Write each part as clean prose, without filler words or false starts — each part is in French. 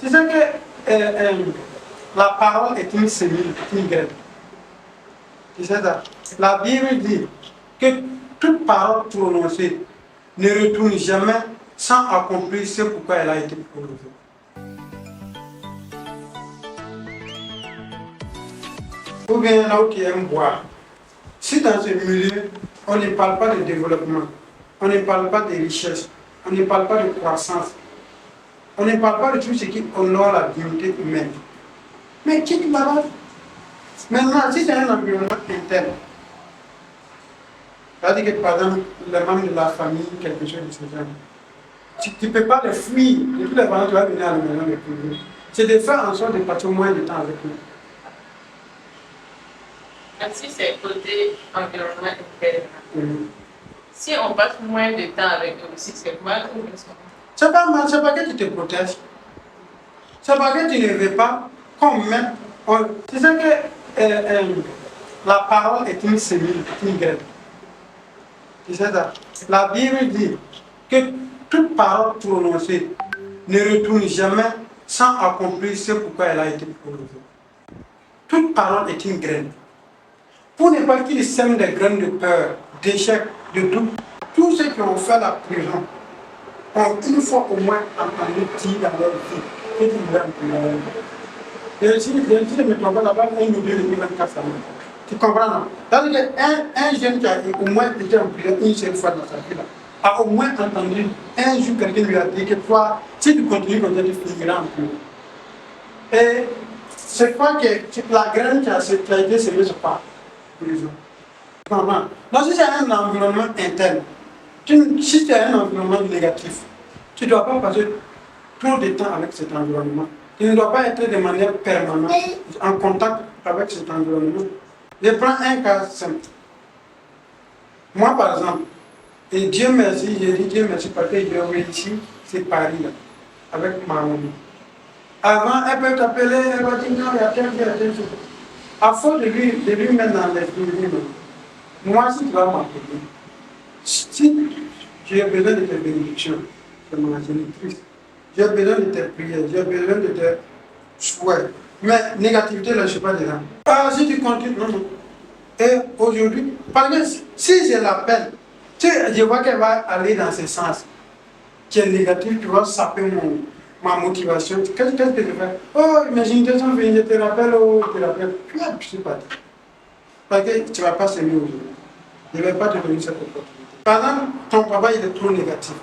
C'est ça que la parole est une semille, une graine. C'est ça. La Bible dit que toute parole prononcée ne retourne jamais sans accomplir ce pourquoi elle a été prononcée. Ou bien là où qui aime boire. Si dans ce milieu, on ne parle pas de développement, on ne parle pas de richesse, on ne parle pas de croissance, on ne parle pas de tout ce qui honore la dignité humaine. Mais quitte là-bas. Maintenant, si c'est un environnement interne, c'est-à-dire que par exemple, les membres de la famille, quelque chose de ce genre, tu ne peux pas les fuir. De tous les parents, tu vas venir à la maison les fuir. C'est de faire en sorte de passer moins de temps avec nous. Si c'est côté environnement interne, si on passe moins de temps avec eux aussi, c'est mal ou bien c'est pas mal, c'est pas que tu te protèges. C'est pas que tu ne veux pas qu'on mette. C'est ça que la parole est une semille, une graine. C'est ça. La Bible dit que toute parole prononcée ne retourne jamais sans accomplir ce pourquoi elle a été prononcée. Toute parole est une graine. Pour ne pas qu'ils sèment des graines de peur, d'échec, de doute, tous ceux qui ont fait la prison ont une fois au moins entendu dire dans leur vie que tu viens en prison. Et si je me trompe pas, là-bas, un ou deux de 2024, ça me. Tu comprends, non? C'est-à-dire qu'un jeune qui a au moins été en prison une seule fois dans sa vie, là, a au moins entendu un jour quelqu'un lui a dit que toi, si tu continues comme ça, tu finiras en prison. Et c'est quoi que la graine qui a été semée sur pas prison. Donc si c'est un environnement interne, si c'est un environnement négatif, tu ne dois pas passer trop de temps avec cet environnement. Tu ne dois pas être de manière permanente en contact avec cet environnement. Je prends un cas simple. Moi, par exemple, et Dieu merci, j'ai dit Dieu merci parce que j'ai réussi, c'est Paris, là, avec ma maman. Avant, elle peut t'appeler, elle va dire non, il y a tel chose. À force de lui mettre dans l'esprit, moi, si tu vas m'appeler, si j'ai besoin de tes bénédictions, c'est ma génitrice. J'ai besoin de tes prières, j'ai besoin de tes souhaits. Mais négativité, là, je ne suis pas dedans. Ah, si tu continues, non. Et aujourd'hui, parce que si je l'appelle, je vois qu'elle va aller dans ce sens qui est négatif, tu vas saper ma motivation. Qu'est-ce que je fais? Oh, imagine, tu je te rappelle, oh, je te rappelle. Puis, je ne suis pas dit. Parce que tu ne vas pas s'aimer aujourd'hui. Je ne vais pas te donner cette opportunité. Par exemple, ton papa, il est trop négatif.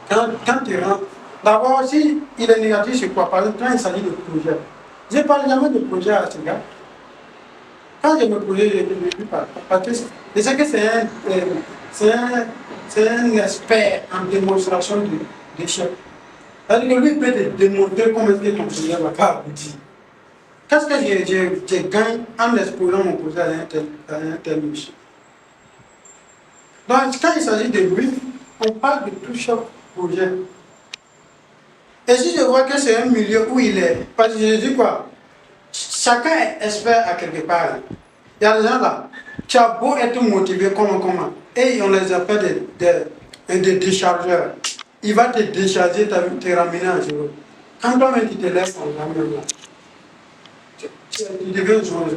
Quand tu rentres, d'abord, si il est négatif, c'est quoi? Par exemple, quand il s'agit de projet, je ne parle jamais de projet à ce gars. Quand je me projet, je ne dis pas. Parce que je sais que c'est un expert en démonstration d'échec. C'est-à-dire que lui peut te démontrer comment est-ce que ton projet va pas aboutir. Qu'est-ce que je gagne en exposant mon projet à un tel monsieur? Donc, quand il s'agit de lui, on parle de tout chaque projet. Et si je vois que c'est un milieu où il est, parce que je dis quoi? Chacun est expert à quelque part. Il y a des gens là, tu as beau être motivé, comment, et on les appelle des déchargeurs. Il va te décharger, te ramener à zéro. Quand toi-même tu te lèves en là, tu deviens joint.